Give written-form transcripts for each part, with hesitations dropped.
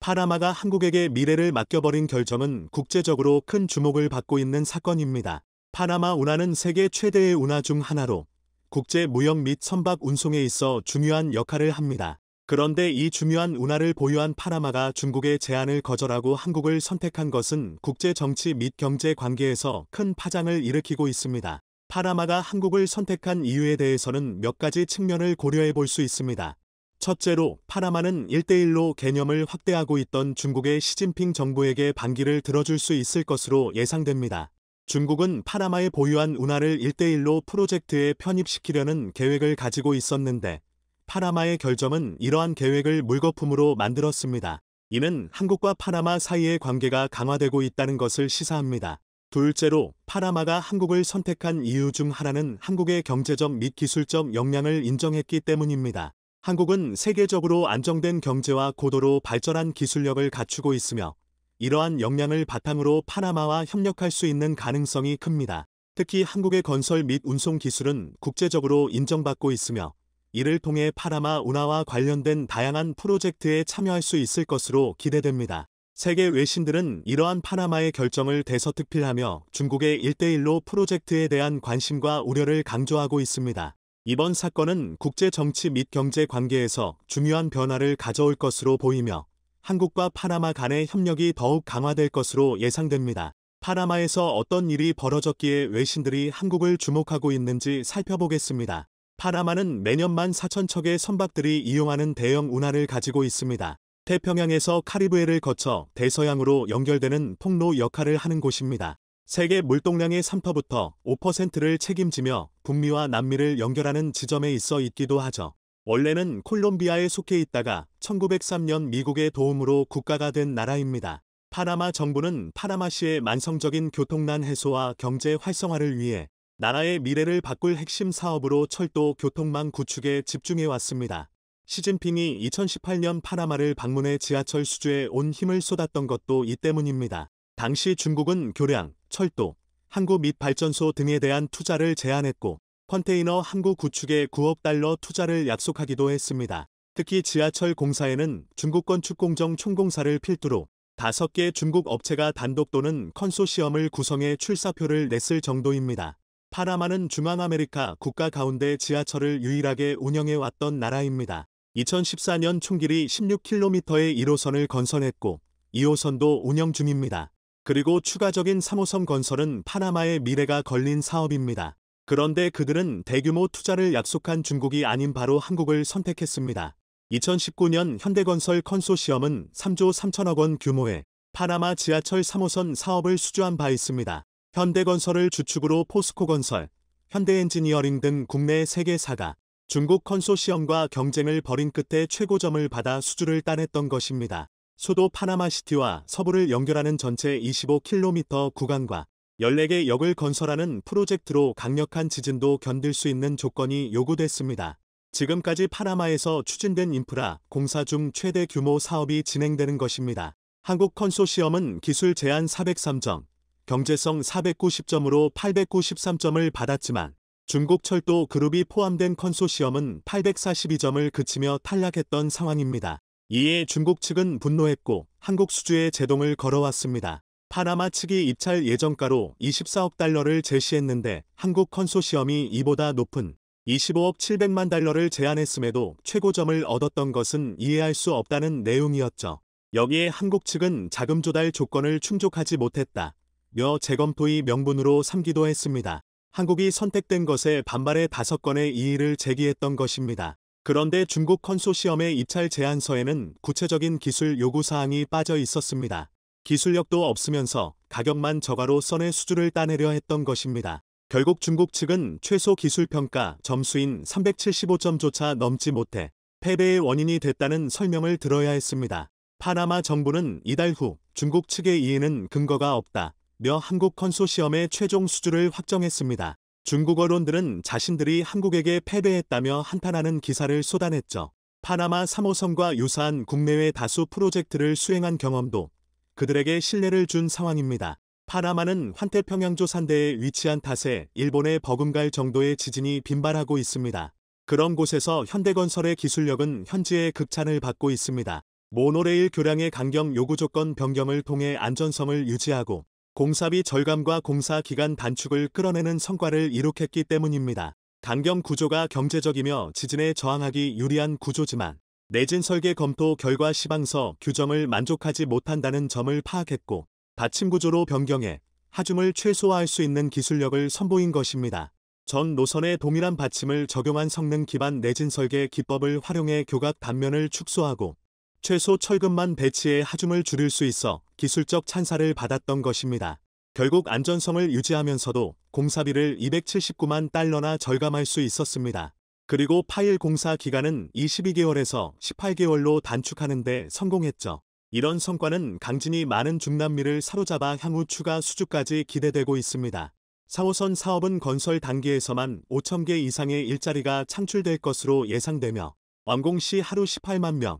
파나마가 한국에게 미래를 맡겨버린 결정은 국제적으로 큰 주목을 받고 있는 사건입니다. 파나마 운하는 세계 최대의 운하 중 하나로 국제 무역 및 선박 운송에 있어 중요한 역할을 합니다. 그런데 이 중요한 운하를 보유한 파나마가 중국의 제안을 거절하고 한국을 선택한 것은 국제 정치 및 경제 관계에서 큰 파장을 일으키고 있습니다. 파나마가 한국을 선택한 이유에 대해서는 몇 가지 측면을 고려해 볼 수 있습니다. 첫째로 파나마는 1대1로 개념을 확대하고 있던 중국의 시진핑 정부에게 반기를 들어줄 수 있을 것으로 예상됩니다. 중국은 파나마에 보유한 운하를 1대1로 프로젝트에 편입시키려는 계획을 가지고 있었는데 파나마의 결정은 이러한 계획을 물거품으로 만들었습니다. 이는 한국과 파나마 사이의 관계가 강화되고 있다는 것을 시사합니다. 둘째로 파나마가 한국을 선택한 이유 중 하나는 한국의 경제적 및 기술적 역량을 인정했기 때문입니다. 한국은 세계적으로 안정된 경제와 고도로 발전한 기술력을 갖추고 있으며 이러한 역량을 바탕으로 파나마와 협력할 수 있는 가능성이 큽니다. 특히 한국의 건설 및 운송 기술은 국제적으로 인정받고 있으며 이를 통해 파나마 운하와 관련된 다양한 프로젝트에 참여할 수 있을 것으로 기대됩니다. 세계 외신들은 이러한 파나마의 결정을 대서특필하며 중국의 1대1로 프로젝트에 대한 관심과 우려를 강조하고 있습니다. 이번 사건은 국제 정치 및 경제 관계에서 중요한 변화를 가져올 것으로 보이며 한국과 파나마 간의 협력이 더욱 강화될 것으로 예상됩니다. 파나마에서 어떤 일이 벌어졌기에 외신들이 한국을 주목하고 있는지 살펴보겠습니다. 파나마는 매년 14,000척의 선박들이 이용하는 대형 운하를 가지고 있습니다. 태평양에서 카리브해를 거쳐 대서양으로 연결되는 통로 역할을 하는 곳입니다. 세계 물동량의 3%부터 5%를 책임지며 북미와 남미를 연결하는 지점에 있어 있기도 하죠. 원래는 콜롬비아에 속해 있다가 1903년 미국의 도움으로 국가가 된 나라입니다. 파나마 정부는 파나마시의 만성적인 교통난 해소와 경제 활성화를 위해 나라의 미래를 바꿀 핵심 사업으로 철도 교통망 구축에 집중해 왔습니다. 시진핑이 2018년 파나마를 방문해 지하철 수주에 온 힘을 쏟았던 것도 이 때문입니다. 당시 중국은 교량, 철도, 항구 및 발전소 등에 대한 투자를 제안했고 컨테이너 항구 구축에 9억 달러 투자를 약속하기도 했습니다. 특히 지하철 공사에는 중국 건축공정 총공사를 필두로 5개 중국 업체가 단독 또는 컨소시엄을 구성해 출사표를 냈을 정도입니다. 파나마는 중앙아메리카 국가 가운데 지하철을 유일하게 운영해 왔던 나라입니다. 2014년 총 길이 16km의 1호선을 건설했고 2호선도 운영 중입니다. 그리고 추가적인 3호선 건설은 파나마의 미래가 걸린 사업입니다. 그런데 그들은 대규모 투자를 약속한 중국이 아닌 바로 한국을 선택했습니다. 2019년 현대건설 컨소시엄은 3조 3천억 원 규모의 파나마 지하철 3호선 사업을 수주한 바 있습니다. 현대건설을 주축으로 포스코건설, 현대엔지니어링 등 국내 3개사가 중국 컨소시엄과 경쟁을 벌인 끝에 최고점을 받아 수주를 따냈던 것입니다. 수도 파나마시티와 서부를 연결하는 전체 25km 구간과 14개 역을 건설하는 프로젝트로 강력한 지진도 견딜 수 있는 조건이 요구됐습니다. 지금까지 파나마에서 추진된 인프라 공사 중 최대 규모 사업이 진행되는 것입니다. 한국 컨소시엄은 기술 제안 403점, 경제성 490점으로 893점을 받았지만 중국 철도 그룹이 포함된 컨소시엄은 842점을 그치며 탈락했던 상황입니다. 이에 중국 측은 분노했고 한국 수주에 제동을 걸어왔습니다. 파나마 측이 입찰 예정가로 24억 달러를 제시했는데 한국 컨소시엄이 이보다 높은 25억 700만 달러를 제안했음에도 최고점을 얻었던 것은 이해할 수 없다는 내용이었죠. 여기에 한국 측은 자금 조달 조건을 충족하지 못했다 며 재검토의 명분으로 삼기도 했습니다. 한국이 선택된 것에 반발해 5건의 이의를 제기했던 것입니다. 그런데 중국 컨소시엄의 입찰 제안서에는 구체적인 기술 요구사항이 빠져 있었습니다. 기술력도 없으면서 가격만 저가로 써내 수주를 따내려 했던 것입니다. 결국 중국 측은 최소 기술평가 점수인 375점조차 넘지 못해 패배의 원인이 됐다는 설명을 들어야 했습니다. 파나마 정부는 이달 후 중국 측의 이의는 근거가 없다 며 한국 컨소시엄의 최종 수주를 확정했습니다. 중국 언론들은 자신들이 한국에게 패배했다며 한탄하는 기사를 쏟아냈죠. 파나마 3호선과 유사한 국내외 다수 프로젝트를 수행한 경험도 그들에게 신뢰를 준 상황입니다. 파나마는 환태평양조 산대에 위치한 탓에 일본에 버금갈 정도의 지진이 빈발하고 있습니다. 그런 곳에서 현대건설의 기술력은 현지의 극찬을 받고 있습니다. 모노레일 교량의 강경 요구 조건 변경을 통해 안전성을 유지하고 공사비 절감과 공사 기간 단축을 끌어내는 성과를 이룩했기 때문입니다. 강경 구조가 경제적이며 지진에 저항하기 유리한 구조지만 내진 설계 검토 결과 시방서 규정을 만족하지 못한다는 점을 파악했고 받침 구조로 변경해 하중을 최소화할 수 있는 기술력을 선보인 것입니다. 전 노선에 동일한 받침을 적용한 성능 기반 내진 설계 기법을 활용해 교각 단면을 축소하고 최소 철근만 배치해 하중을 줄일 수 있어 기술적 찬사를 받았던 것입니다. 결국 안전성을 유지하면서도 공사비를 279만 달러나 절감할 수 있었습니다. 그리고 파일 공사 기간은 22개월에서 18개월로 단축하는 데 성공했죠. 이런 성과는 강진이 많은 중남미를 사로잡아 향후 추가 수주까지 기대되고 있습니다. 4호선 사업은 건설 단계에서만 5,000개 이상의 일자리가 창출될 것으로 예상되며 완공 시 하루 18만 명,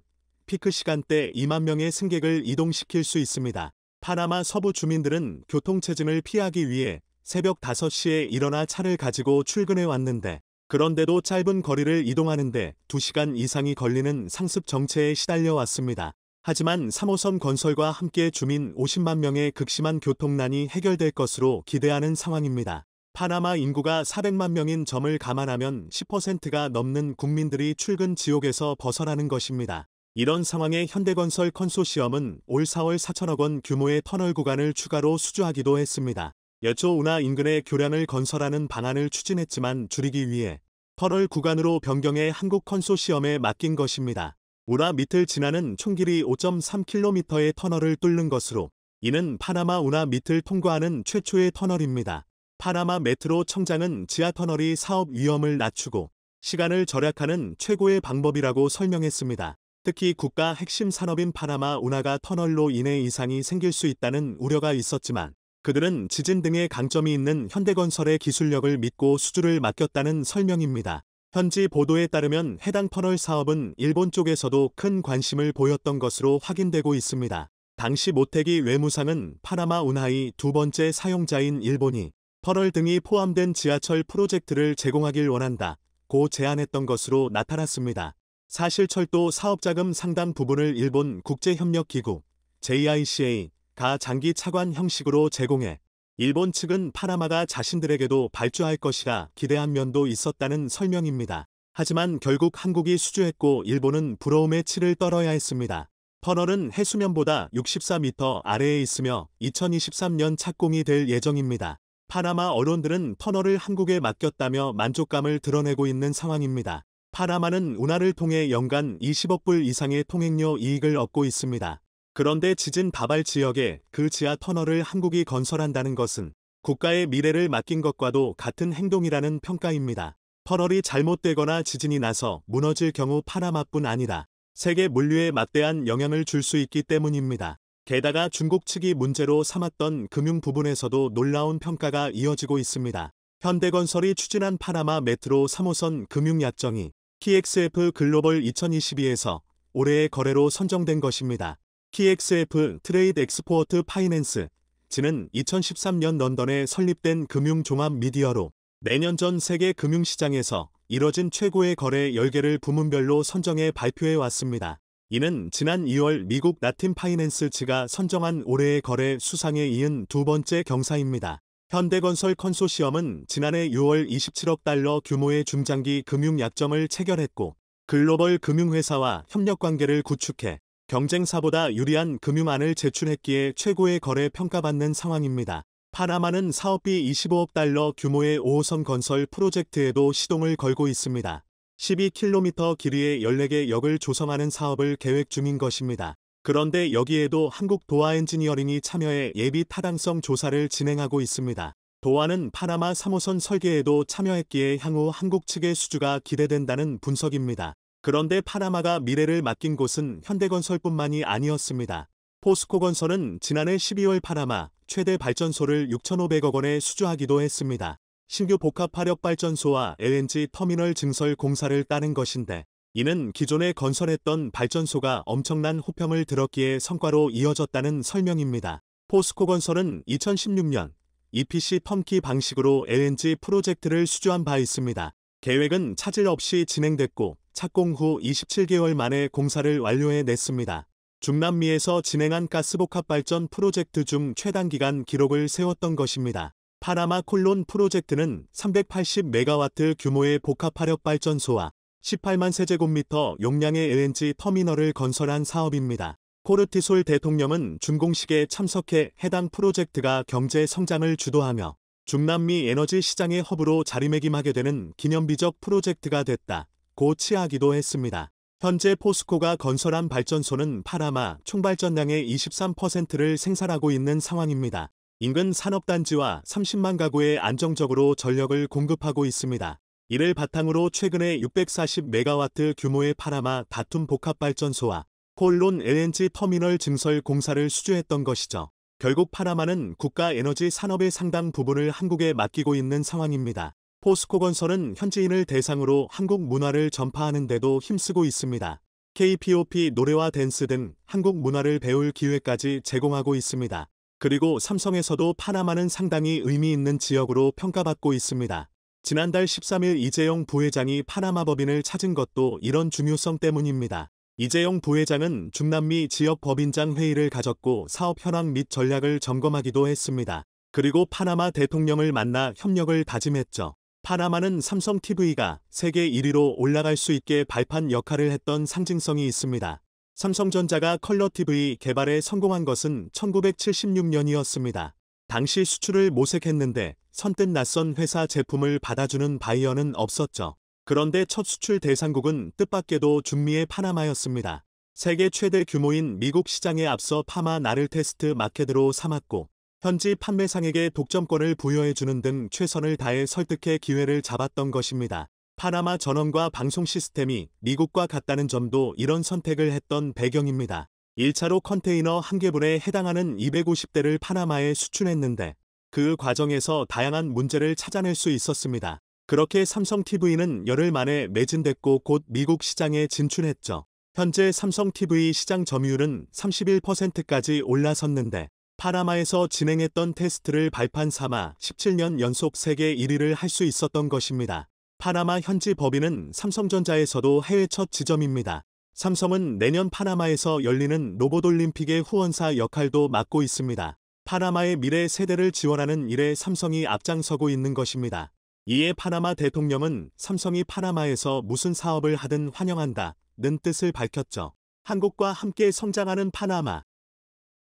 피크 시간대 2만 명의 승객을 이동시킬 수 있습니다. 파나마 서부 주민들은 교통체증을 피하기 위해 새벽 5시에 일어나 차를 가지고 출근해 왔는데 그런데도 짧은 거리를 이동하는데 2시간 이상이 걸리는 상습 정체에 시달려 왔습니다. 하지만 3호선 건설과 함께 주민 50만 명의 극심한 교통난이 해결될 것으로 기대하는 상황입니다. 파나마 인구가 400만 명인 점을 감안하면 10%가 넘는 국민들이 출근 지옥에서 벗어나는 것입니다. 이런 상황에 현대건설 컨소시엄은 올 4월 4천억 원 규모의 터널 구간을 추가로 수주하기도 했습니다. 여초 운하 인근에 교량을 건설하는 방안을 추진했지만 줄이기 위해 터널 구간으로 변경해 한국 컨소시엄에 맡긴 것입니다. 운하 밑을 지나는 총 길이 5.3km의 터널을 뚫는 것으로 이는 파나마 운하 밑을 통과하는 최초의 터널입니다. 파나마 메트로 청장은 지하터널이 사업 위험을 낮추고 시간을 절약하는 최고의 방법이라고 설명했습니다. 특히 국가 핵심 산업인 파나마 운하가 터널로 인해 이상이 생길 수 있다는 우려가 있었지만 그들은 지진 등의 강점이 있는 현대건설의 기술력을 믿고 수주를 맡겼다는 설명입니다. 현지 보도에 따르면 해당 터널 사업은 일본 쪽에서도 큰 관심을 보였던 것으로 확인되고 있습니다. 당시 모테기 외무상은 파나마 운하의 두 번째 사용자인 일본이 터널 등이 포함된 지하철 프로젝트를 제공하길 원한다고 제안했던 것으로 나타났습니다. 사실 철도 사업자금 상당 부분을 일본 국제협력기구 JICA가 장기 차관 형식으로 제공해 일본 측은 파나마가 자신들에게도 발주할 것이라 기대한 면도 있었다는 설명입니다. 하지만 결국 한국이 수주했고 일본은 부러움의 치를 떨어야 했습니다. 터널은 해수면보다 64m 아래에 있으며 2023년 착공이 될 예정입니다. 파나마 언론들은 터널을 한국에 맡겼다며 만족감을 드러내고 있는 상황입니다. 파나마는 운하를 통해 연간 20억 불 이상의 통행료 이익을 얻고 있습니다. 그런데 지진 다발 지역에 그 지하 터널을 한국이 건설한다는 것은 국가의 미래를 맡긴 것과도 같은 행동이라는 평가입니다. 터널이 잘못되거나 지진이 나서 무너질 경우 파나마뿐 아니라 세계 물류에 막대한 영향을 줄 수 있기 때문입니다. 게다가 중국 측이 문제로 삼았던 금융 부분에서도 놀라운 평가가 이어지고 있습니다. 현대건설이 추진한 파나마 메트로 3호선 금융약정이 KXF 글로벌 2022에서 올해의 거래로 선정된 것입니다. KXF 트레이드 엑스포어트 파이낸스 지는 2013년 런던에 설립된 금융종합 미디어로 매년 전 세계 금융시장에서 이뤄진 최고의 거래 10개를 부문별로 선정해 발표해 왔습니다. 이는 지난 2월 미국 라틴 파이낸스지가 선정한 올해의 거래 수상에 이은 두 번째 경사입니다. 현대건설 컨소시엄은 지난해 6월 27억 달러 규모의 중장기 금융약정을 체결했고 글로벌 금융회사와 협력관계를 구축해 경쟁사보다 유리한 금융안을 제출했기에 최고의 거래 평가받는 상황입니다. 파나마는 사업비 25억 달러 규모의 5호선 건설 프로젝트에도 시동을 걸고 있습니다. 12km 길이의 14개 역을 조성하는 사업을 계획 중인 것입니다. 그런데 여기에도 한국 도화 엔지니어링이 참여해 예비 타당성 조사를 진행하고 있습니다. 도화는 파나마 3호선 설계에도 참여했기에 향후 한국 측의 수주가 기대된다는 분석입니다. 그런데 파나마가 미래를 맡긴 곳은 현대건설뿐만이 아니었습니다. 포스코건설은 지난해 12월 파나마 최대 발전소를 6,500억 원에 수주하기도 했습니다. 신규 복합화력발전소와 LNG 터미널 증설 공사를 따는 것인데 이는 기존에 건설했던 발전소가 엄청난 호평을 들었기에 성과로 이어졌다는 설명입니다. 포스코건설은 2016년 EPC 텀키 방식으로 LNG 프로젝트를 수주한 바 있습니다. 계획은 차질 없이 진행됐고 착공 후 27개월 만에 공사를 완료해냈습니다. 중남미에서 진행한 가스복합 발전 프로젝트 중 최단기간 기록을 세웠던 것입니다. 파나마 콜론 프로젝트는 380메가와트 규모의 복합화력 발전소와 18만 세제곱미터 용량의 LNG 터미널을 건설한 사업입니다. 코르티솔 대통령은 준공식에 참석해 해당 프로젝트가 경제 성장을 주도하며 중남미 에너지 시장의 허브로 자리매김하게 되는 기념비적 프로젝트가 됐다고 치하하기도 했습니다. 현재 포스코가 건설한 발전소는 파나마 총발전량의 23%를 생산하고 있는 상황입니다. 인근 산업단지와 30만 가구에 안정적으로 전력을 공급하고 있습니다. 이를 바탕으로 최근에 640메가와트 규모의 파나마 다툼 복합발전소와 콜론 LNG 터미널 증설 공사를 수주했던 것이죠. 결국 파나마는 국가 에너지 산업의 상당 부분을 한국에 맡기고 있는 상황입니다. 포스코건설은 현지인을 대상으로 한국 문화를 전파하는 데도 힘쓰고 있습니다. K-POP 노래와 댄스 등 한국 문화를 배울 기회까지 제공하고 있습니다. 그리고 삼성에서도 파나마는 상당히 의미 있는 지역으로 평가받고 있습니다. 지난달 13일 이재용 부회장이 파나마 법인을 찾은 것도 이런 중요성 때문입니다. 이재용 부회장은 중남미 지역 법인장 회의를 가졌고 사업 현황 및 전략을 점검하기도 했습니다. 그리고 파나마 대통령을 만나 협력을 다짐했죠. 파나마는 삼성TV가 세계 1위로 올라갈 수 있게 발판 역할을 했던 상징성이 있습니다. 삼성전자가 컬러TV 개발에 성공한 것은 1976년이었습니다. 당시 수출을 모색했는데 선뜻 낯선 회사 제품을 받아주는 바이어는 없었죠. 그런데 첫 수출 대상국은 뜻밖에도 중미의 파나마였습니다. 세계 최대 규모인 미국 시장에 앞서 파마나를 테스트 마켓으로 삼았고 현지 판매상에게 독점권을 부여해주는 등 최선을 다해 설득해 기회를 잡았던 것입니다. 파나마 전원과 방송 시스템이 미국과 같다는 점도 이런 선택을 했던 배경입니다. 1차로 컨테이너 1개분에 해당하는 250대를 파나마에 수출했는데 그 과정에서 다양한 문제를 찾아낼 수 있었습니다. 그렇게 삼성TV는 열흘 만에 매진됐고 곧 미국 시장에 진출했죠. 현재 삼성TV 시장 점유율은 31%까지 올라섰는데 파나마에서 진행했던 테스트를 발판 삼아 17년 연속 세계 1위를 할 수 있었던 것입니다. 파나마 현지 법인은 삼성전자에서도 해외 첫 지점입니다. 삼성은 내년 파나마에서 열리는 로봇올림픽의 후원사 역할도 맡고 있습니다. 파나마의 미래 세대를 지원하는 일에 삼성이 앞장서고 있는 것입니다. 이에 파나마 대통령은 삼성이 파나마에서 무슨 사업을 하든 환영한다는 뜻을 밝혔죠. 한국과 함께 성장하는 파나마.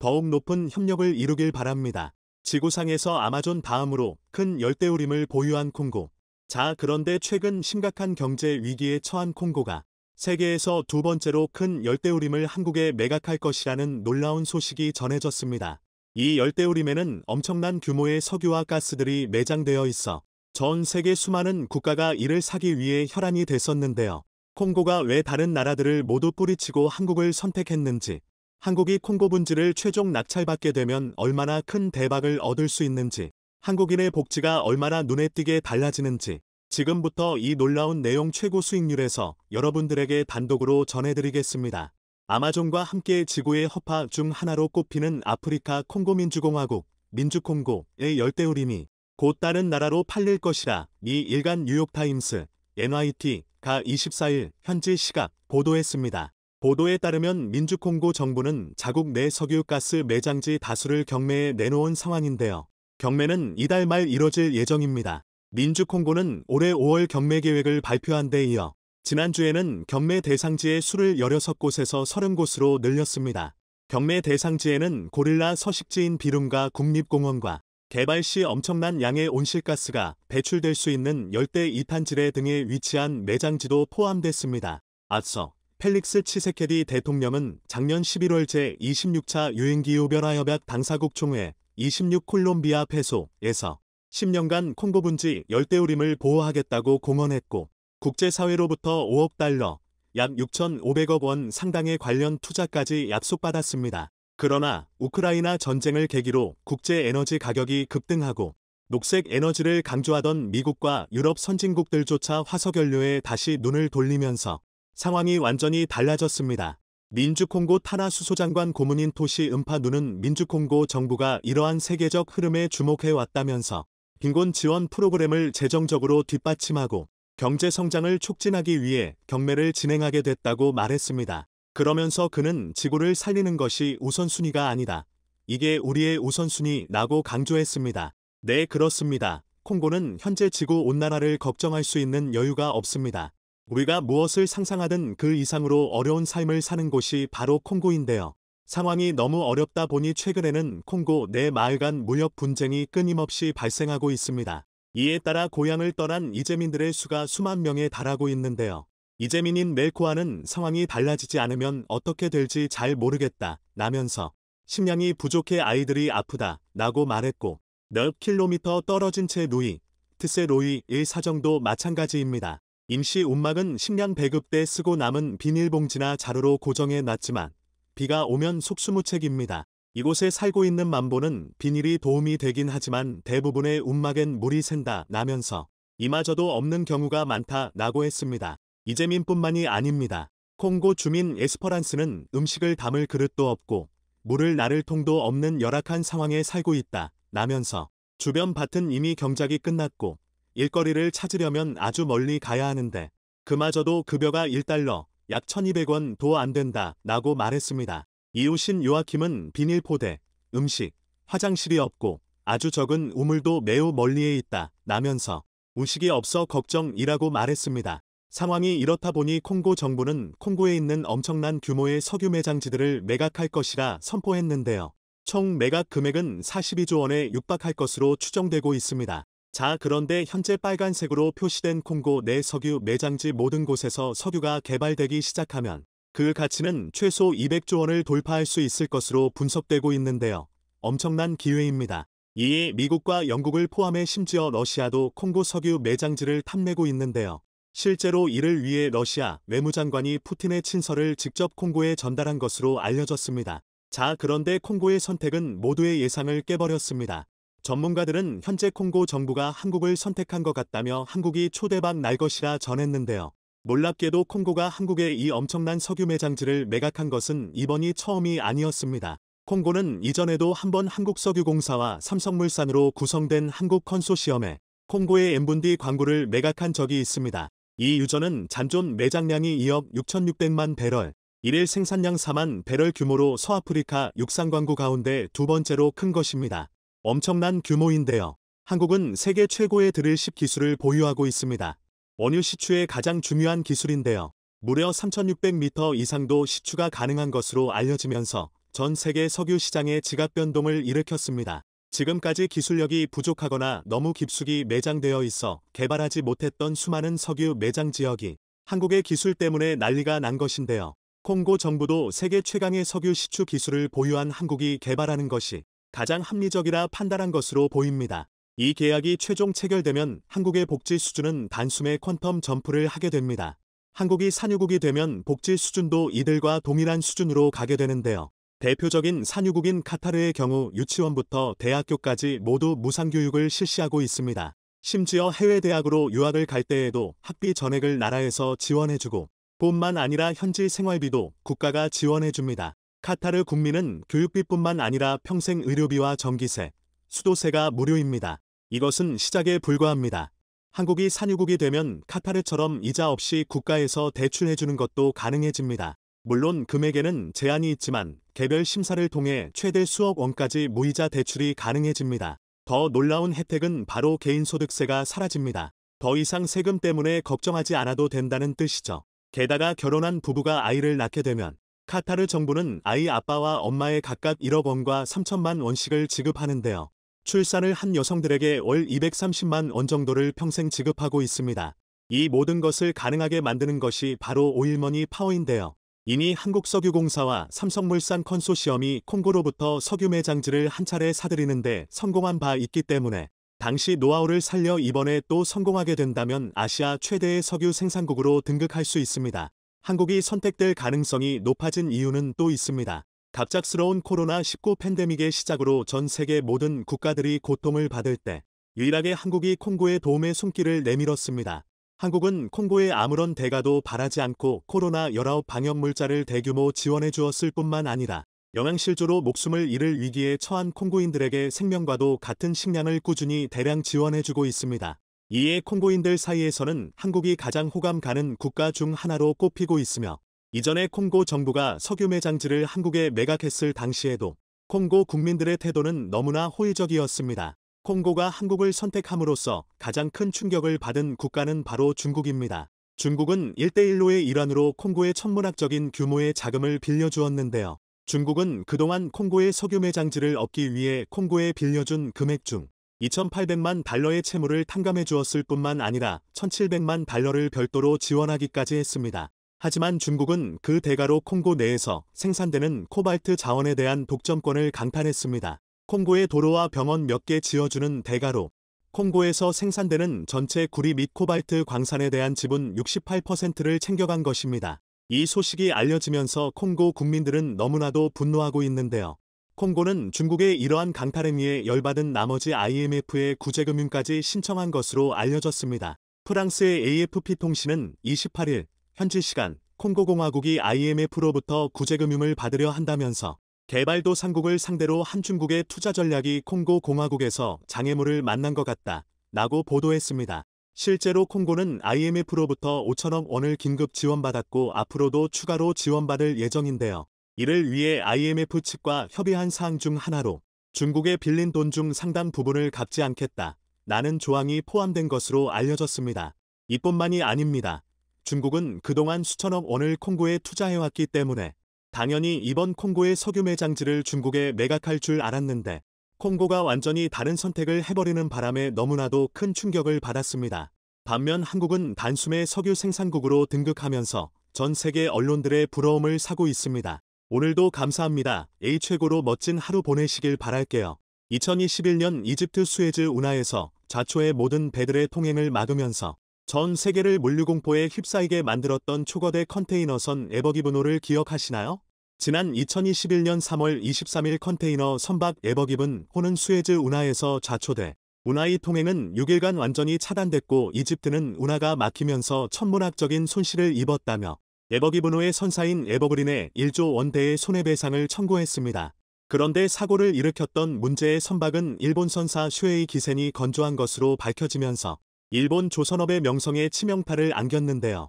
더욱 높은 협력을 이루길 바랍니다. 지구상에서 아마존 다음으로 큰 열대우림을 보유한 콩고. 자, 그런데 최근 심각한 경제 위기에 처한 콩고가 세계에서 두 번째로 큰 열대우림을 한국에 매각할 것이라는 놀라운 소식이 전해졌습니다. 이 열대우림에는 엄청난 규모의 석유와 가스들이 매장되어 있어 전 세계 수많은 국가가 이를 사기 위해 혈안이 됐었는데요. 콩고가 왜 다른 나라들을 모두 뿌리치고 한국을 선택했는지, 한국이 콩고 분지를 최종 낙찰받게 되면 얼마나 큰 대박을 얻을 수 있는지, 한국인의 복지가 얼마나 눈에 띄게 달라지는지 지금부터 이 놀라운 내용 최고 수익률에서 여러분들에게 단독으로 전해드리겠습니다. 아마존과 함께 지구의 허파 중 하나로 꼽히는 아프리카 콩고 민주공화국, 민주콩고의 열대우림이 곧 다른 나라로 팔릴 것이라 미 일간 뉴욕타임스, NYT가 24일 현지 시각 보도했습니다. 보도에 따르면 민주콩고 정부는 자국 내 석유가스 매장지 다수를 경매에 내놓은 상황인데요. 경매는 이달 말 이뤄질 예정입니다. 민주콩고는 올해 5월 경매 계획을 발표한 데 이어 지난주에는 경매 대상지의 수를 16곳에서 30곳으로 늘렸습니다. 경매 대상지에는 고릴라 서식지인 비룸과 국립공원과 개발 시 엄청난 양의 온실가스가 배출될 수 있는 열대 이탄지뢰 등에 위치한 매장지도 포함됐습니다. 앞서 펠릭스 치세케디 대통령은 작년 11월 제26차 유엔기후변화협약 당사국 총회 26 콜롬비아 페소에서 10년간 콩고 분지 열대우림을 보호하겠다고 공언했고 국제사회로부터 5억 달러, 약 6,500억 원 상당의 관련 투자까지 약속받았습니다. 그러나 우크라이나 전쟁을 계기로 국제 에너지 가격이 급등하고 녹색 에너지를 강조하던 미국과 유럽 선진국들조차 화석연료에 다시 눈을 돌리면서 상황이 완전히 달라졌습니다. 민주콩고 타나 수소장관 고문인 토시 음파누는 민주콩고 정부가 이러한 세계적 흐름에 주목해 왔다면서 빈곤 지원 프로그램을 재정적으로 뒷받침하고 경제 성장을 촉진하기 위해 경매를 진행하게 됐다고 말했습니다. 그러면서 그는 지구를 살리는 것이 우선순위가 아니다. 이게 우리의 우선순위라고 강조했습니다. 네, 그렇습니다. 콩고는 현재 지구 온난화를 걱정할 수 있는 여유가 없습니다. 우리가 무엇을 상상하든 그 이상으로 어려운 삶을 사는 곳이 바로 콩고인데요. 상황이 너무 어렵다 보니 최근에는 콩고 내 마을 간 무역 분쟁이 끊임없이 발생하고 있습니다. 이에 따라 고향을 떠난 이재민들의 수가 수만 명에 달하고 있는데요. 이재민인 멜코아는 상황이 달라지지 않으면 어떻게 될지 잘 모르겠다 라면서 식량이 부족해 아이들이 아프다 라고 말했고, 몇 킬로미터 떨어진 채 루이, 트세로이 일 사정도 마찬가지입니다. 임시 움막은 식량 배급 때 쓰고 남은 비닐봉지나 자루로 고정해 놨지만 비가 오면 속수무책입니다. 이곳에 살고 있는 만보는 비닐이 도움이 되긴 하지만 대부분의 움막엔 물이 샌다 라면서 이마저도 없는 경우가 많다 라고 했습니다. 이재민뿐만이 아닙니다. 콩고 주민 에스퍼란스는 음식을 담을 그릇도 없고 물을 나를 통도 없는 열악한 상황에 살고 있다 라면서 주변 밭은 이미 경작이 끝났고 일거리를 찾으려면 아주 멀리 가야 하는데 그마저도 급여가 1달러, 약 1200원도 안 된다 라고 말했습니다. 이웃인 요아킴은 비닐포대, 음식, 화장실이 없고 아주 적은 우물도 매우 멀리에 있다 라면서 우식이 없어 걱정이라고 말했습니다. 상황이 이렇다 보니 콩고 정부는 콩고에 있는 엄청난 규모의 석유 매장지들을 매각할 것이라 선포했는데요. 총 매각 금액은 42조 원에 육박할 것으로 추정되고 있습니다. 자, 그런데 현재 빨간색으로 표시된 콩고 내 석유 매장지 모든 곳에서 석유가 개발되기 시작하면 그 가치는 최소 200조 원을 돌파할 수 있을 것으로 분석되고 있는데요. 엄청난 기회입니다. 이에 미국과 영국을 포함해 심지어 러시아도 콩고 석유 매장지를 탐내고 있는데요. 실제로 이를 위해 러시아 외무장관이 푸틴의 친서를 직접 콩고에 전달한 것으로 알려졌습니다. 자, 그런데 콩고의 선택은 모두의 예상을 깨버렸습니다. 전문가들은 현재 콩고 정부가 한국을 선택한 것 같다며 한국이 초대박 날 것이라 전했는데요. 놀랍게도 콩고가 한국의 이 엄청난 석유 매장지를 매각한 것은 이번이 처음이 아니었습니다. 콩고는 이전에도 한번 한국석유공사와 삼성물산으로 구성된 한국 컨소시엄에 콩고의 엠분디 광구를 매각한 적이 있습니다. 이 유저는 잔존 매장량이 2억 6,600만 배럴, 일일 생산량 4만 배럴 규모로 서아프리카 육상광구 가운데 두 번째로 큰 것입니다. 엄청난 규모인데요. 한국은 세계 최고의 드릴십 기술을 보유하고 있습니다. 원유 시추의 가장 중요한 기술인데요. 무려 3,600m 이상도 시추가 가능한 것으로 알려지면서 전 세계 석유 시장의 지각 변동을 일으켰습니다. 지금까지 기술력이 부족하거나 너무 깊숙이 매장되어 있어 개발하지 못했던 수많은 석유 매장 지역이 한국의 기술 때문에 난리가 난 것인데요. 콩고 정부도 세계 최강의 석유 시추 기술을 보유한 한국이 개발하는 것이 가장 합리적이라 판단한 것으로 보입니다. 이 계약이 최종 체결되면 한국의 복지 수준은 단숨에 퀀텀 점프를 하게 됩니다. 한국이 산유국이 되면 복지 수준도 이들과 동일한 수준으로 가게 되는데요. 대표적인 산유국인 카타르의 경우 유치원부터 대학교까지 모두 무상교육을 실시하고 있습니다. 심지어 해외 대학으로 유학을 갈 때에도 학비 전액을 나라에서 지원해주고 뿐만 아니라 현지 생활비도 국가가 지원해줍니다. 카타르 국민은 교육비뿐만 아니라 평생 의료비와 전기세, 수도세가 무료입니다. 이것은 시작에 불과합니다. 한국이 산유국이 되면 카타르처럼 이자 없이 국가에서 대출해주는 것도 가능해집니다. 물론 금액에는 제한이 있지만 개별 심사를 통해 최대 수억 원까지 무이자 대출이 가능해집니다. 더 놀라운 혜택은 바로 개인소득세가 사라집니다. 더 이상 세금 때문에 걱정하지 않아도 된다는 뜻이죠. 게다가 결혼한 부부가 아이를 낳게 되면 카타르 정부는 아이 아빠와 엄마에 각각 1억 원과 3천만 원씩을 지급하는데요. 출산을 한 여성들에게 월 230만 원 정도를 평생 지급하고 있습니다. 이 모든 것을 가능하게 만드는 것이 바로 오일머니 파워인데요. 이미 한국석유공사와 삼성물산 컨소시엄이 콩고로부터 석유 매장지를 한 차례 사들이는데 성공한 바 있기 때문에 당시 노하우를 살려 이번에 또 성공하게 된다면 아시아 최대의 석유 생산국으로 등극할 수 있습니다. 한국이 선택될 가능성이 높아진 이유는 또 있습니다. 갑작스러운 코로나19 팬데믹의 시작으로 전 세계 모든 국가들이 고통을 받을 때 유일하게 한국이 콩고의 도움의 손길을 내밀었습니다. 한국은 콩고에 아무런 대가도 바라지 않고 코로나19 방역 물자를 대규모 지원해 주었을 뿐만 아니라 영양실조로 목숨을 잃을 위기에 처한 콩고인들에게 생명과도 같은 식량을 꾸준히 대량 지원해 주고 있습니다. 이에 콩고인들 사이에서는 한국이 가장 호감 가는 국가 중 하나로 꼽히고 있으며 이전에 콩고 정부가 석유 매장지를 한국에 매각했을 당시에도 콩고 국민들의 태도는 너무나 호의적이었습니다. 콩고가 한국을 선택함으로써 가장 큰 충격을 받은 국가는 바로 중국입니다. 중국은 1대1로의 일환으로 콩고에 천문학적인 규모의 자금을 빌려주었는데요. 중국은 그동안 콩고의 석유 매장지를 얻기 위해 콩고에 빌려준 금액 중 2,800만 달러의 채무를 탕감해 주었을 뿐만 아니라 1,700만 달러를 별도로 지원하기까지 했습니다. 하지만 중국은 그 대가로 콩고 내에서 생산되는 코발트 자원에 대한 독점권을 강탈했습니다. 콩고에 도로와 병원 몇 개 지어주는 대가로 콩고에서 생산되는 전체 구리 및 코발트 광산에 대한 지분 68%를 챙겨간 것입니다. 이 소식이 알려지면서 콩고 국민들은 너무나도 분노하고 있는데요. 콩고는 중국의 이러한 강탈 행위에 열받은 나머지 IMF에 구제금융까지 신청한 것으로 알려졌습니다. 프랑스의 AFP 통신은 28일 현지 시간 콩고 공화국이 IMF로부터 구제금융을 받으려 한다면서 개발도상국을 상대로 한 중국의 투자 전략이 콩고 공화국에서 장애물을 만난 것 같다 라고 보도했습니다. 실제로 콩고는 IMF로부터 5천억 원을 긴급 지원받았고 앞으로도 추가로 지원받을 예정인데요. 이를 위해 IMF 측과 협의한 사항 중 하나로 중국에 빌린 돈 중 상당 부분을 갚지 않겠다 라는 조항이 포함된 것으로 알려졌습니다. 이뿐만이 아닙니다. 중국은 그동안 수천억 원을 콩고에 투자해왔기 때문에 당연히 이번 콩고의 석유 매장지를 중국에 매각할 줄 알았는데 콩고가 완전히 다른 선택을 해버리는 바람에 너무나도 큰 충격을 받았습니다. 반면 한국은 단숨에 석유 생산국으로 등극하면서 전 세계 언론들의 부러움을 사고 있습니다. 오늘도 감사합니다. A 최고로 멋진 하루 보내시길 바랄게요. 2021년 이집트 수에즈 운하에서 좌초의 모든 배들의 통행을 막으면서 전 세계를 물류공포에 휩싸이게 만들었던 초거대 컨테이너선 에버기브노를 기억하시나요? 지난 2021년 3월 23일 컨테이너 선박 에버기븐 호는 수에즈 운하에서 좌초돼 운하의 통행은 6일간 완전히 차단됐고 이집트는 운하가 막히면서 천문학적인 손실을 입었다며 에버기브노의 선사인 에버그린에 1조 원대의 손해배상을 청구했습니다. 그런데 사고를 일으켰던 문제의 선박은 일본 선사 슈에이 기센이 건조한 것으로 밝혀지면서 일본 조선업의 명성에 치명타를 안겼는데요.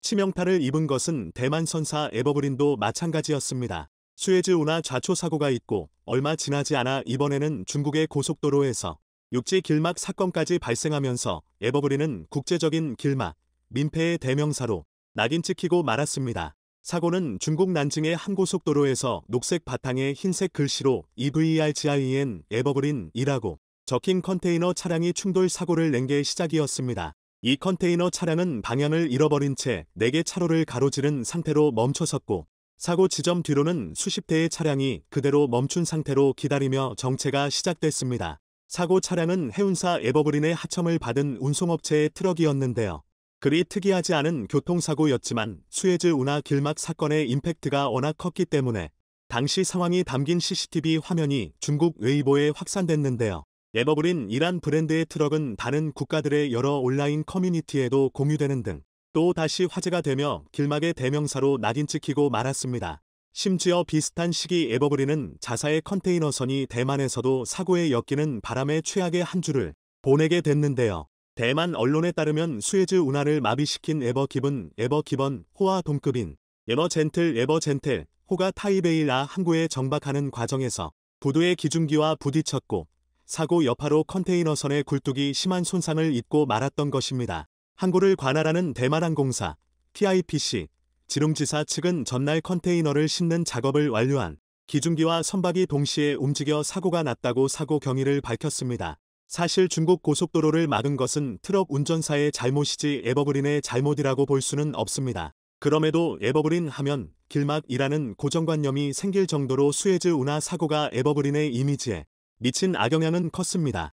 치명타를 입은 것은 대만 선사 에버그린도 마찬가지였습니다. 수에즈 운하 좌초 사고가 있고 얼마 지나지 않아 이번에는 중국의 고속도로에서 육지 길막 사건까지 발생하면서 에버그린은 국제적인 길막, 민폐의 대명사로 낙인 찍히고 말았습니다. 사고는 중국 난징의 한 고속도로에서 녹색 바탕에 흰색 글씨로 EVRGIN 에버그린이라고 적힌 컨테이너 차량이 충돌 사고를 낸 게 시작이었습니다. 이 컨테이너 차량은 방향을 잃어버린 채 4개 차로를 가로지른 상태로 멈춰섰고 사고 지점 뒤로는 수십 대의 차량이 그대로 멈춘 상태로 기다리며 정체가 시작됐습니다. 사고 차량은 해운사 에버그린의 하청을 받은 운송업체의 트럭이었는데요. 그리 특이하지 않은 교통사고였지만 수에즈 운하 길막 사건의 임팩트가 워낙 컸기 때문에 당시 상황이 담긴 CCTV 화면이 중국 웨이보에 확산됐는데요. 에버그린이란 브랜드의 트럭은 다른 국가들의 여러 온라인 커뮤니티에도 공유되는 등 또 다시 화제가 되며 길막의 대명사로 낙인 찍히고 말았습니다. 심지어 비슷한 시기 에버그린은 자사의 컨테이너선이 대만에서도 사고에 엮이는 바람에 최악의 한 주를 보내게 됐는데요. 대만 언론에 따르면 수에즈 운하를 마비시킨 에버기번 호와 동급인 에버젠틀 호가 타이베이라 항구에 정박하는 과정에서 부두의 기중기와 부딪혔고 사고 여파로 컨테이너선의 굴뚝이 심한 손상을 입고 말았던 것입니다. 항구를 관할하는 대만항공사 TIPC 지룽지사 측은 전날 컨테이너를 싣는 작업을 완료한 기중기와 선박이 동시에 움직여 사고가 났다고 사고 경위를 밝혔습니다. 사실 중국 고속도로를 막은 것은 트럭 운전사의 잘못이지 에버그린의 잘못이라고 볼 수는 없습니다. 그럼에도 에버그린 하면 길막이라는 고정관념이 생길 정도로 수에즈 운하 사고가 에버그린의 이미지에 미친 악영향은 컸습니다.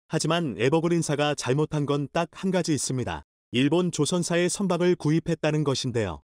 하지만 에버그린사가 잘못한 건 딱 한 가지 있습니다. 일본 조선사의 선박을 구입했다는 것인데요.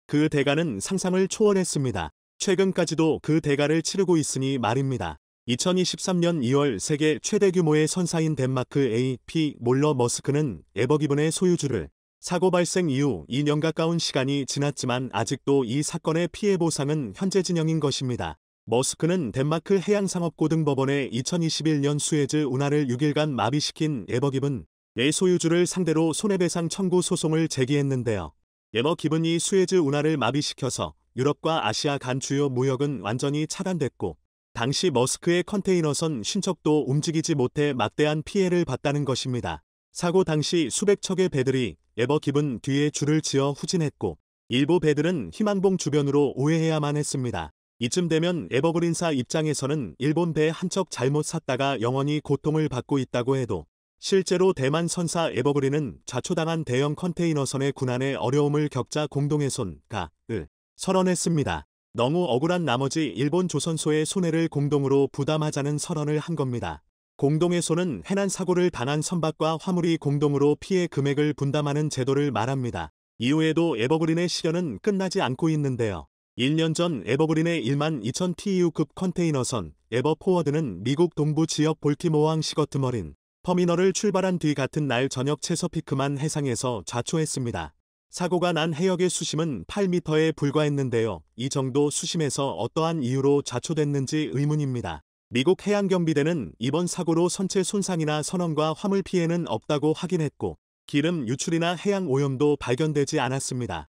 그 대가는 상상을 초월했습니다. 최근까지도 그 대가를 치르고 있으니 말입니다. 2023년 2월 세계 최대 규모의 선사인 덴마크 AP 몰러 머스크는 에버기븐의 소유주를 사고 발생 이후 2년 가까운 시간이 지났지만 아직도 이 사건의 피해 보상은 현재 진영인 것입니다. 머스크는 덴마크 해양상업고등법원에 2021년 수에즈 운하를 6일간 마비시킨 에버기븐의 소유주를 상대로 손해배상 청구 소송을 제기했는데요. 에버 기븐이 수에즈 운하를 마비시켜서 유럽과 아시아 간 주요 무역은 완전히 차단됐고 당시 머스크의 컨테이너선 신척도 움직이지 못해 막대한 피해를 봤다는 것입니다. 사고 당시 수백 척의 배들이 에버 기븐 뒤에 줄을 지어 후진했고 일부 배들은 희망봉 주변으로 우회해야만 했습니다. 이쯤 되면 에버그린사 입장에서는 일본 배 한 척 잘못 샀다가 영원히 고통을 받고 있다고 해도 실제로 대만 선사 에버그린은 좌초당한 대형 컨테이너선의 군안에 어려움을 겪자 공동의 손가을 선언했습니다. 너무 억울한 나머지 일본 조선소의 손해를 공동으로 부담하자는 선언을 한 겁니다. 공동의 손은 해난 사고를 당한 선박과 화물이 공동으로 피해 금액을 분담하는 제도를 말합니다. 이후에도 에버그린의 시련은 끝나지 않고 있는데요. 1년 전 에버그린의 1만 2천 TEU급 컨테이너선 에버포워드는 미국 동부 지역 볼티모어항 시거트머린 터미널을 출발한 뒤 같은 날 저녁 체서피크만 해상에서 좌초했습니다. 사고가 난 해역의 수심은 8m에 불과했는데요. 이 정도 수심에서 어떠한 이유로 좌초됐는지 의문입니다. 미국 해양경비대는 이번 사고로 선체 손상이나 선원과 화물 피해는 없다고 확인했고 기름 유출이나 해양 오염도 발견되지 않았습니다.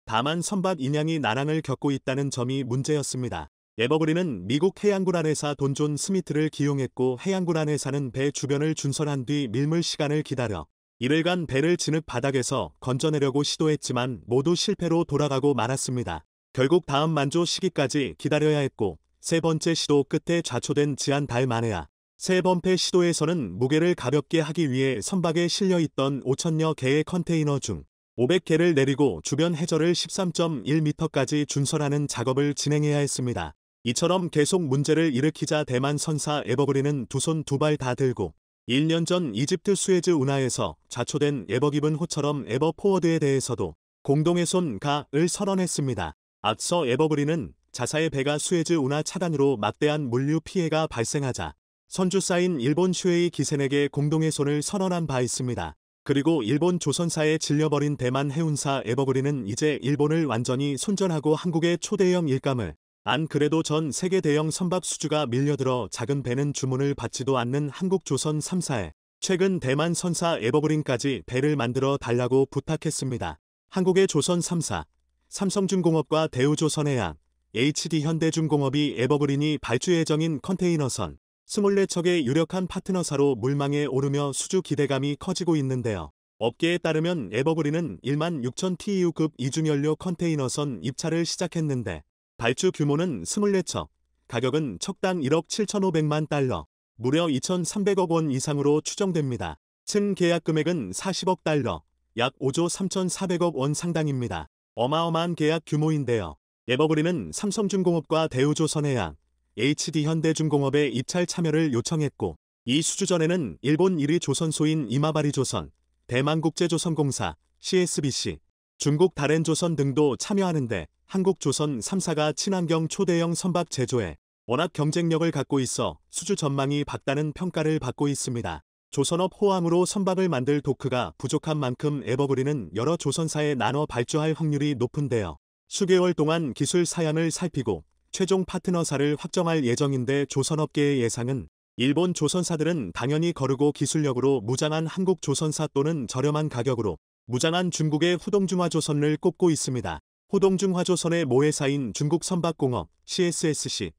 다만 선박 인양이 난항을 겪고 있다는 점이 문제였습니다. 에버그린은 미국 해양군 안회사 돈존 스미트를 기용했고 해양군 안회사는 배 주변을 준설한 뒤 밀물 시간을 기다려 이틀간 배를 진흙 바닥에서 건져내려고 시도했지만 모두 실패로 돌아가고 말았습니다. 결국 다음 만조 시기까지 기다려야 했고 세 번째 시도 끝에 좌초된 지한 달 만에야 세 번째 시도에서는 무게를 가볍게 하기 위해 선박에 실려있던 5천여 개의 컨테이너 중 500개를 내리고 주변 해저를 13.1m까지 준설하는 작업을 진행해야 했습니다. 이처럼 계속 문제를 일으키자 대만 선사 에버그린은 두 손 두 발 다 들고 1년 전 이집트 수에즈 운하에서 좌초된 에버기븐 호처럼 에버포워드에 대해서도 공동의 손가을 선언했습니다. 앞서 에버그린은 자사의 배가 수에즈 운하 차단으로 막대한 물류 피해가 발생하자 선주사인 일본 슈에이 기센에게 공동의 손을 선언한 바 있습니다. 그리고 일본 조선사에 질려버린 대만 해운사 에버그린은 이제 일본을 완전히 손절하고 한국의 초대형 일감을 안 그래도 전 세계 대형 선박 수주가 밀려들어 작은 배는 주문을 받지도 않는 한국조선 3사에 최근 대만 선사 에버그린까지 배를 만들어 달라고 부탁했습니다. 한국의 조선 3사, 삼성중공업과 대우조선해양, HD현대중공업이 에버그린이 발주 예정인 컨테이너선 24척의 유력한 파트너사로 물망에 오르며 수주 기대감이 커지고 있는데요. 업계에 따르면 에버그린은 1만 6천 TEU급 이중연료 컨테이너선 입찰을 시작했는데 발주 규모는 24척, 가격은 척당 1억 7,500만 달러, 무려 2,300억 원 이상으로 추정됩니다. 층 계약 금액은 40억 달러, 약 5조 3,400억 원 상당입니다. 어마어마한 계약 규모인데요. 에버그린은 삼성중공업과 대우조선해양, HD현대중공업의 입찰 참여를 요청했고 이 수주 전에는 일본 1위 조선소인 이마바리조선, 대만국제조선공사, CSBC, 중국 다렌조선 등도 참여하는데 한국조선 3사가 친환경 초대형 선박 제조에 워낙 경쟁력을 갖고 있어 수주 전망이 밝다는 평가를 받고 있습니다. 조선업 호황으로 선박을 만들 도크가 부족한 만큼 에버그린은 여러 조선사에 나눠 발주할 확률이 높은데요. 수개월 동안 기술 사양을 살피고 최종 파트너사를 확정할 예정인데 조선업계의 예상은 일본 조선사들은 당연히 거르고 기술력으로 무장한 한국 조선사 또는 저렴한 가격으로 무장한 중국의 후동중화조선을 꼽고 있습니다. 후동중화조선의 모회사인 중국선박공업 CSSC는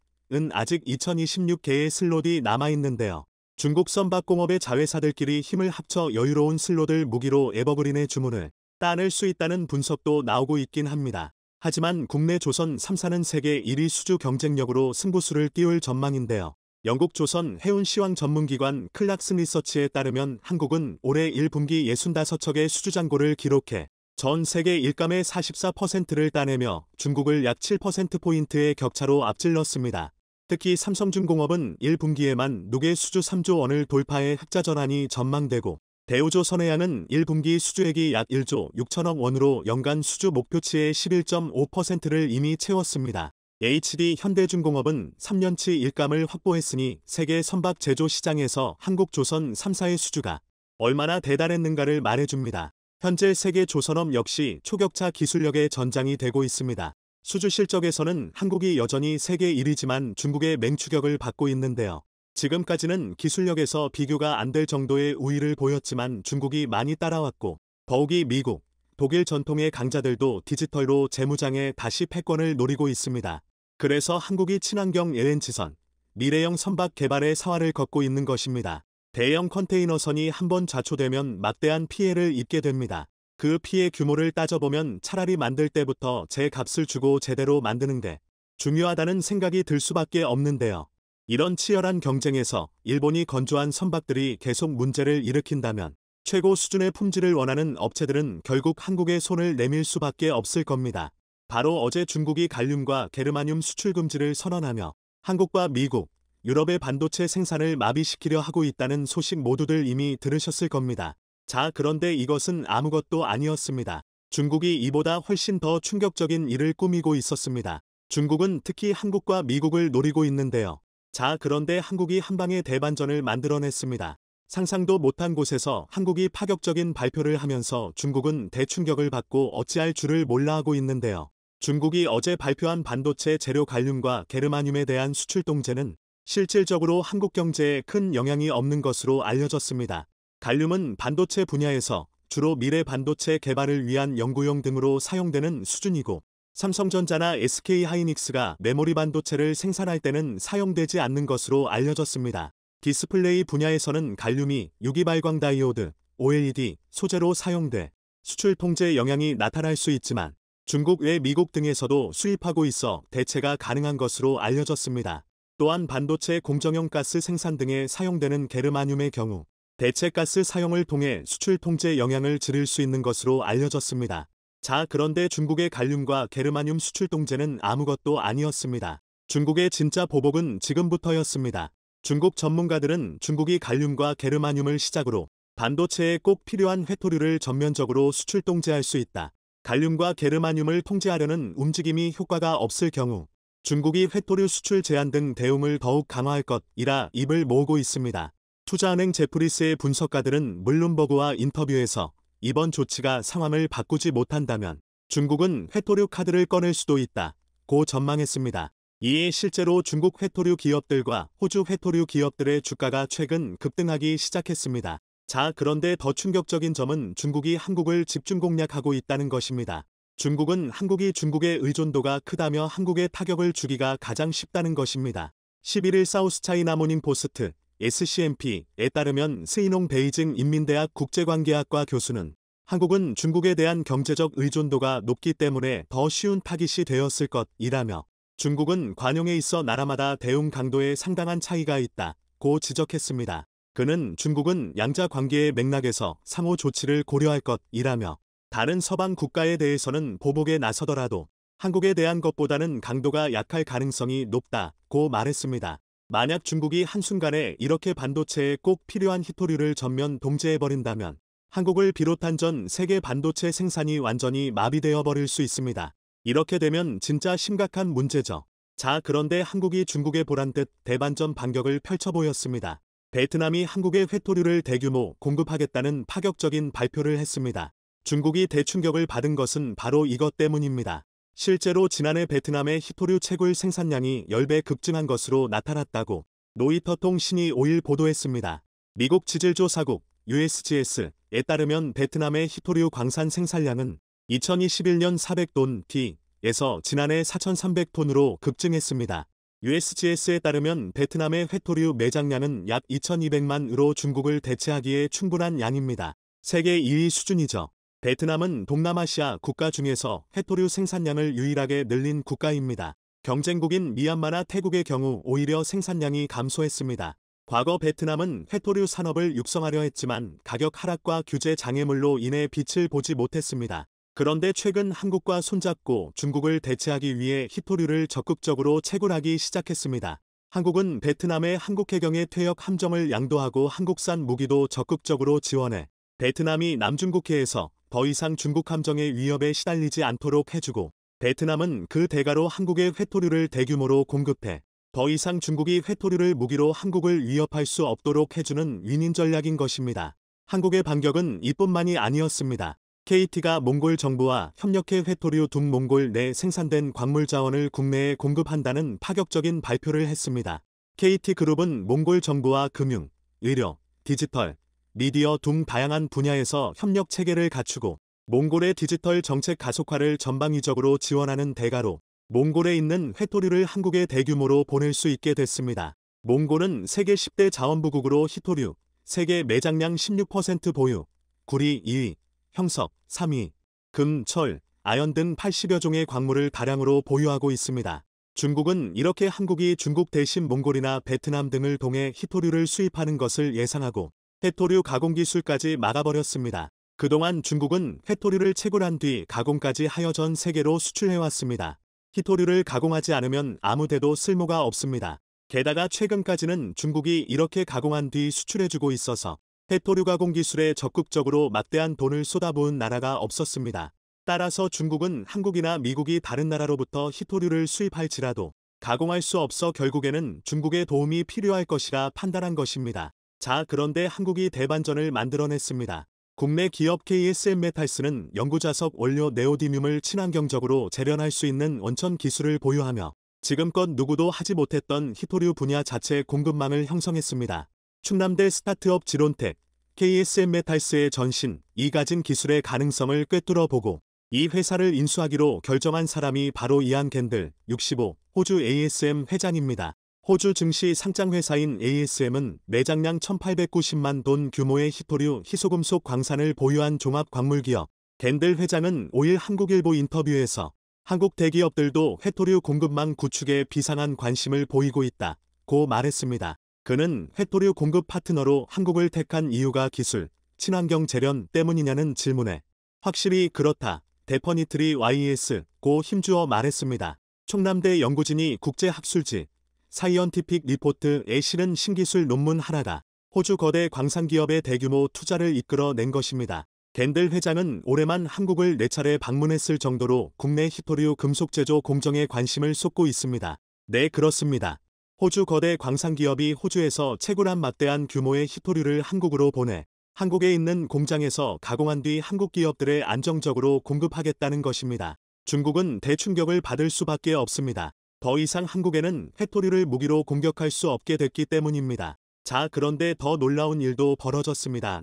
아직 2026개의 슬롯이 남아있는데요. 중국 선박공업의 자회사들끼리 힘을 합쳐 여유로운 슬롯을 무기로 에버그린의 주문을 따낼 수 있다는 분석도 나오고 있긴 합니다. 하지만 국내 조선 3사는 세계 1위 수주 경쟁력으로 승부수를 띄울 전망인데요. 영국 조선 해운 시황 전문기관 클락슨 리서치에 따르면 한국은 올해 1분기 65척의 수주 잔고를 기록해 전 세계 일감의 44%를 따내며 중국을 약 7%포인트의 격차로 앞질렀습니다. 특히 삼성중공업은 1분기에만 누계 수주 3조 원을 돌파해 흑자 전환이 전망되고 대우조선해양은 1분기 수주액이 약 1조 6천억 원으로 연간 수주 목표치의 11.5%를 이미 채웠습니다. HD현대중공업은 3년치 일감을 확보했으니 세계 선박 제조 시장에서 한국조선 3사의 수주가 얼마나 대단했는가를 말해줍니다. 현재 세계 조선업 역시 초격차 기술력의 전장이 되고 있습니다. 수주 실적에서는 한국이 여전히 세계 1위지만 중국의 맹추격을 받고 있는데요. 지금까지는 기술력에서 비교가 안 될 정도의 우위를 보였지만 중국이 많이 따라왔고 더욱이 미국, 독일 전통의 강자들도 디지털로 재무장에 다시 패권을 노리고 있습니다. 그래서 한국이 친환경 LNG선, 미래형 선박 개발의 사활을 걷고 있는 것입니다. 대형 컨테이너선이 한번 좌초되면 막대한 피해를 입게 됩니다. 그 피해 규모를 따져보면 차라리 만들 때부터 제 값을 주고 제대로 만드는 게 중요하다는 생각이 들 수밖에 없는데요. 이런 치열한 경쟁에서 일본이 건조한 선박들이 계속 문제를 일으킨다면 최고 수준의 품질을 원하는 업체들은 결국 한국에 손을 내밀 수밖에 없을 겁니다. 바로 어제 중국이 갈륨과 게르마늄 수출 금지를 선언하며 한국과 미국, 유럽의 반도체 생산을 마비시키려 하고 있다는 소식 모두들 이미 들으셨을 겁니다. 자, 그런데 이것은 아무것도 아니었습니다. 중국이 이보다 훨씬 더 충격적인 일을 꾸미고 있었습니다. 중국은 특히 한국과 미국을 노리고 있는데요. 자, 그런데 한국이 한방의 대반전을 만들어냈습니다. 상상도 못한 곳에서 한국이 파격적인 발표를 하면서 중국은 대충격을 받고 어찌할 줄을 몰라 하고 있는데요. 중국이 어제 발표한 반도체 재료 갈륨과 게르마늄에 대한 수출 통제는 실질적으로 한국 경제에 큰 영향이 없는 것으로 알려졌습니다. 갈륨은 반도체 분야에서 주로 미래 반도체 개발을 위한 연구용 등으로 사용되는 수준이고 삼성전자나 SK하이닉스가 메모리 반도체를 생산할 때는 사용되지 않는 것으로 알려졌습니다. 디스플레이 분야에서는 갈륨이 유기발광 다이오드, OLED 소재로 사용돼 수출 통제 영향이 나타날 수 있지만 중국 외 미국 등에서도 수입하고 있어 대체가 가능한 것으로 알려졌습니다. 또한 반도체 공정용 가스 생산 등에 사용되는 게르마늄의 경우 대체가스 사용을 통해 수출 통제 영향을 줄일 수 있는 것으로 알려졌습니다. 자, 그런데 중국의 갈륨과 게르마늄 수출 통제는 아무것도 아니었습니다. 중국의 진짜 보복은 지금부터였습니다. 중국 전문가들은 중국이 갈륨과 게르마늄을 시작으로 반도체에 꼭 필요한 회토류를 전면적으로 수출 통제할 수 있다. 갈륨과 게르마늄을 통제하려는 움직임이 효과가 없을 경우 중국이 회토류 수출 제한 등 대응을 더욱 강화할 것이라 입을 모으고 있습니다. 투자은행 제프리스의 분석가들은 블룸버그와 인터뷰에서 이번 조치가 상황을 바꾸지 못한다면 중국은 회토류 카드를 꺼낼 수도 있다고 전망했습니다. 이에 실제로 중국 회토류 기업들과 호주 회토류 기업들의 주가가 최근 급등하기 시작했습니다. 자, 그런데 더 충격적인 점은 중국이 한국을 집중 공략하고 있다는 것입니다. 중국은 한국이 중국의 의존도가 크다며 한국에 타격을 주기가 가장 쉽다는 것입니다. 11일 사우스차이나 모닝포스트 SCMP에 따르면 스이농 베이징 인민대학 국제관계학과 교수는 한국은 중국에 대한 경제적 의존도가 높기 때문에 더 쉬운 타깃이 되었을 것이라며 중국은 관용에 있어 나라마다 대응 강도에 상당한 차이가 있다고 지적했습니다. 그는 중국은 양자 관계의 맥락에서 상호 조치를 고려할 것이라며 다른 서방 국가에 대해서는 보복에 나서더라도 한국에 대한 것보다는 강도가 약할 가능성이 높다고 말했습니다. 만약 중국이 한순간에 이렇게 반도체에 꼭 필요한 히토류를 전면 동제해버린다면 한국을 비롯한 전 세계 반도체 생산이 완전히 마비되어 버릴 수 있습니다. 이렇게 되면 진짜 심각한 문제죠. 자, 그런데 한국이 중국에 보란 듯 대반전 반격을 펼쳐 보였습니다. 베트남이 한국에 회토류를 대규모 공급하겠다는 파격적인 발표를 했습니다. 중국이 대충격을 받은 것은 바로 이것 때문입니다. 실제로 지난해 베트남의 히토류 채굴 생산량이 10배 급증한 것으로 나타났다고 로이터 통신이 5일 보도했습니다. 미국 지질조사국 USGS에 따르면 베트남의 히토류 광산 생산량은 2021년 400톤 D에서 지난해 4,300톤으로 급증했습니다. USGS에 따르면 베트남의 회토류 매장량은 약 2,200만 으로 중국을 대체하기에 충분한 양입니다. 세계 2위 수준이죠. 베트남은 동남아시아 국가 중에서 회토류 생산량을 유일하게 늘린 국가입니다. 경쟁국인 미얀마나 태국의 경우 오히려 생산량이 감소했습니다. 과거 베트남은 회토류 산업을 육성하려 했지만 가격 하락과 규제 장애물로 인해 빛을 보지 못했습니다. 그런데 최근 한국과 손잡고 중국을 대체하기 위해 히토류를 적극적으로 채굴하기 시작했습니다. 한국은 베트남의 한국해경의 퇴역 함정을 양도하고 한국산 무기도 적극적으로 지원해 베트남이 남중국해에서 더 이상 중국 함정의 위협에 시달리지 않도록 해주고 베트남은 그 대가로 한국에 회토류를 대규모로 공급해 더 이상 중국이 회토류를 무기로 한국을 위협할 수 없도록 해주는 윈윈 전략인 것입니다. 한국의 반격은 이뿐만이 아니었습니다. KT가 몽골 정부와 협력해 회토류 둥몽골 내 생산된 광물 자원을 국내에 공급한다는 파격적인 발표를 했습니다. KT그룹은 몽골 정부와 금융, 의료, 디지털, 미디어 등 다양한 분야에서 협력 체계를 갖추고 몽골의 디지털 정책 가속화를 전방위적으로 지원하는 대가로 몽골에 있는 회토류를 한국에 대규모로 보낼 수 있게 됐습니다. 몽골은 세계 10대 자원부국으로 희토류, 세계 매장량 16% 보유, 구리 2위, 형석 3위, 금, 철, 아연 등 80여 종의 광물을 다량으로 보유하고 있습니다. 중국은 이렇게 한국이 중국 대신 몽골이나 베트남 등을 통해 희토류를 수입하는 것을 예상하고 회토류 가공 기술까지 막아버렸습니다. 그동안 중국은 회토류를 채굴한 뒤 가공까지 하여 전 세계로 수출해왔습니다. 희토류를 가공하지 않으면 아무 데도 쓸모가 없습니다. 게다가 최근까지는 중국이 이렇게 가공한 뒤 수출해주고 있어서 회토류 가공 기술에 적극적으로 막대한 돈을 쏟아부은 나라가 없었습니다. 따라서 중국은 한국이나 미국이 다른 나라로부터 희토류를 수입할지라도 가공할 수 없어 결국에는 중국의 도움이 필요할 것이라 판단한 것입니다. 자, 그런데 한국이 대반전을 만들어냈습니다. 국내 기업 KSM 메탈스는 영구자석 원료 네오디뮴을 친환경적으로 재련할 수 있는 원천 기술을 보유하며 지금껏 누구도 하지 못했던 희토류 분야 자체 공급망을 형성했습니다. 충남대 스타트업 지론텍, KSM 메탈스의 전신, 이 가진 기술의 가능성을 꿰뚫어 보고 이 회사를 인수하기로 결정한 사람이 바로 이안 겐들, 65, 호주 ASM 회장입니다. 호주 증시 상장회사인 ASM은 매장량 1,890만 돈 규모의 희토류, 희소금속 광산을 보유한 종합광물기업. 겐들 회장은 5일 한국일보 인터뷰에서 한국 대기업들도 회토류 공급망 구축에 비상한 관심을 보이고 있다고 말했습니다. 그는 회토류 공급 파트너로 한국을 택한 이유가 기술, 친환경 재련 때문이냐는 질문에 확실히 그렇다. 데퍼니트리 YS고 힘주어 말했습니다. 충남대 연구진이 국제학술지 사이언티픽 리포트에 실은 신기술 논문 하나가 호주 거대 광산기업의 대규모 투자를 이끌어낸 것입니다. 겐들 회장은 올해만 한국을 4차례 방문했을 정도로 국내 희토류 금속 제조 공정에 관심을 쏟고 있습니다. 네, 그렇습니다. 호주 거대 광산기업이 호주에서 채굴한 막대한 규모의 희토류를 한국으로 보내 한국에 있는 공장에서 가공한 뒤 한국 기업들에 안정적으로 공급하겠다는 것입니다. 중국은 대충격을 받을 수밖에 없습니다. 더 이상 한국에는 회토류를 무기로 공격할 수 없게 됐기 때문입니다. 자, 그런데 더 놀라운 일도 벌어졌습니다.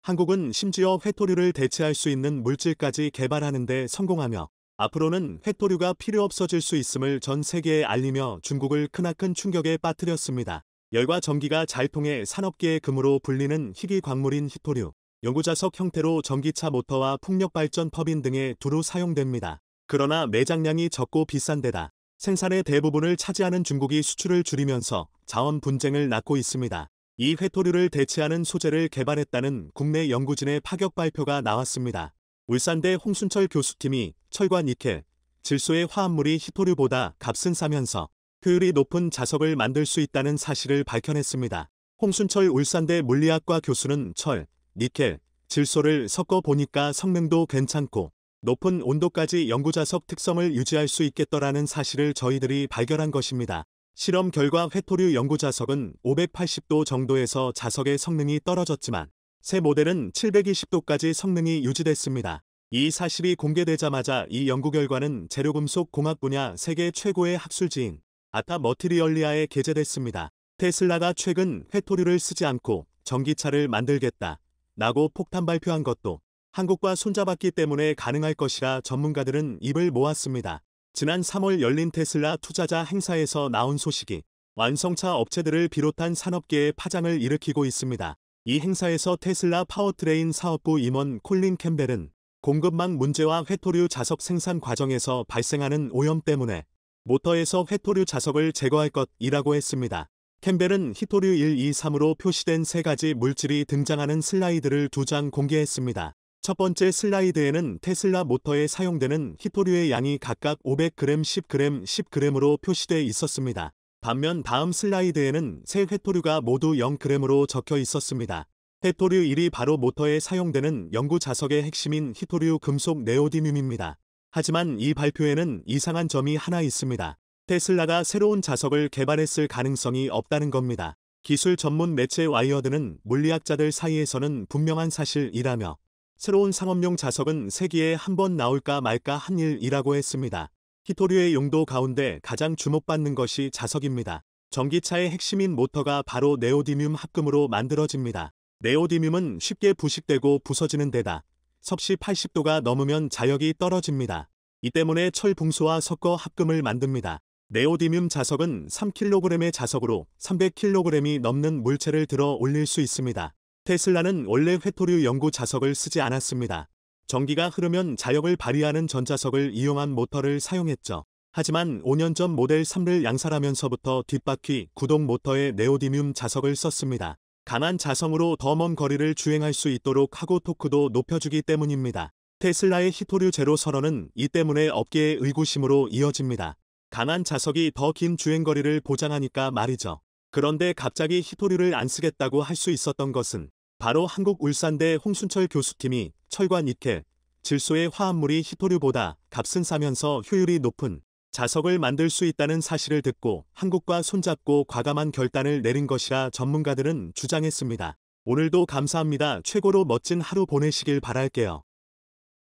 한국은 심지어 회토류를 대체할 수 있는 물질까지 개발하는 데 성공하며 앞으로는 회토류가 필요 없어질 수 있음을 전 세계에 알리며 중국을 크나큰 충격에 빠뜨렸습니다. 열과 전기가 잘 통해 산업계의 금으로 불리는 희귀 광물인 희토류, 영구자석 형태로 전기차 모터와 풍력발전 터빈 등에 두루 사용됩니다. 그러나 매장량이 적고 비싼 데다 생산의 대부분을 차지하는 중국이 수출을 줄이면서 자원 분쟁을 낳고 있습니다. 이 회토류를 대체하는 소재를 개발했다는 국내 연구진의 파격 발표가 나왔습니다. 울산대 홍순철 교수팀이 철과 니켈, 질소의 화합물이 희토류보다 값은 싸면서 효율이 높은 자석을 만들 수 있다는 사실을 밝혀냈습니다. 홍순철 울산대 물리학과 교수는 철, 니켈, 질소를 섞어 보니까 성능도 괜찮고 높은 온도까지 영구자석 특성을 유지할 수 있겠더라는 사실을 저희들이 발견한 것입니다. 실험 결과 회토류 영구자석은 580도 정도에서 자석의 성능이 떨어졌지만 새 모델은 720도까지 성능이 유지됐습니다. 이 사실이 공개되자마자 이 연구 결과는 재료금속 공학 분야 세계 최고의 학술지인 아타 머티리얼리아에 게재됐습니다. 테슬라가 최근 회토류를 쓰지 않고 전기차를 만들겠다 라고 폭탄 발표한 것도 한국과 손잡았기 때문에 가능할 것이라 전문가들은 입을 모았습니다. 지난 3월 열린 테슬라 투자자 행사에서 나온 소식이 완성차 업체들을 비롯한 산업계에 파장을 일으키고 있습니다. 이 행사에서 테슬라 파워트레인 사업부 임원 콜린 캠벨은 공급망 문제와 회토류 자석 생산 과정에서 발생하는 오염 때문에 모터에서 회토류 자석을 제거할 것이라고 했습니다. 캠벨은 희토류 1, 2, 3으로 표시된 3가지 물질이 등장하는 슬라이드를 2장 공개했습니다. 첫 번째 슬라이드에는 테슬라 모터에 사용되는 희토류의 양이 각각 500g, 10g, 10g으로 표시돼 있었습니다. 반면 다음 슬라이드에는 세 회토류가 모두 0g으로 적혀 있었습니다. 회토류 1이 바로 모터에 사용되는 영구 자석의 핵심인 희토류 금속 네오디뮴입니다. 하지만 이 발표에는 이상한 점이 하나 있습니다. 테슬라가 새로운 자석을 개발했을 가능성이 없다는 겁니다. 기술 전문 매체 와이어드는 물리학자들 사이에서는 분명한 사실이라며 새로운 상업용 자석은 세기에 한 번 나올까 말까 한 일이라고 했습니다. 희토류의 용도 가운데 가장 주목받는 것이 자석입니다. 전기차의 핵심인 모터가 바로 네오디뮴 합금으로 만들어집니다. 네오디뮴은 쉽게 부식되고 부서지는 데다 섭씨 80도가 넘으면 자력이 떨어집니다. 이 때문에 철 붕소와 섞어 합금을 만듭니다. 네오디뮴 자석은 3kg의 자석으로 300kg이 넘는 물체를 들어 올릴 수 있습니다. 테슬라는 원래 회토류 연구 자석을 쓰지 않았습니다. 전기가 흐르면 자력을 발휘하는 전자석을 이용한 모터를 사용했죠. 하지만 5년 전 모델 3를 양산하면서부터 뒷바퀴 구동 모터에 네오디뮴 자석을 썼습니다. 강한 자성으로 더 먼 거리를 주행할 수 있도록 하고 토크도 높여주기 때문입니다. 테슬라의 히토류 제로 선언은 이 때문에 업계의 의구심으로 이어집니다. 강한 자석이 더 긴 주행거리를 보장하니까 말이죠. 그런데 갑자기 히토류를 안 쓰겠다고 할 수 있었던 것은 바로 한국울산대 홍순철 교수팀이 철과 니켈, 질소의 화합물이 히토류보다 값은 싸면서 효율이 높은 자석을 만들 수 있다는 사실을 듣고 한국과 손잡고 과감한 결단을 내린 것이라 전문가들은 주장했습니다. 오늘도 감사합니다. 최고로 멋진 하루 보내시길 바랄게요.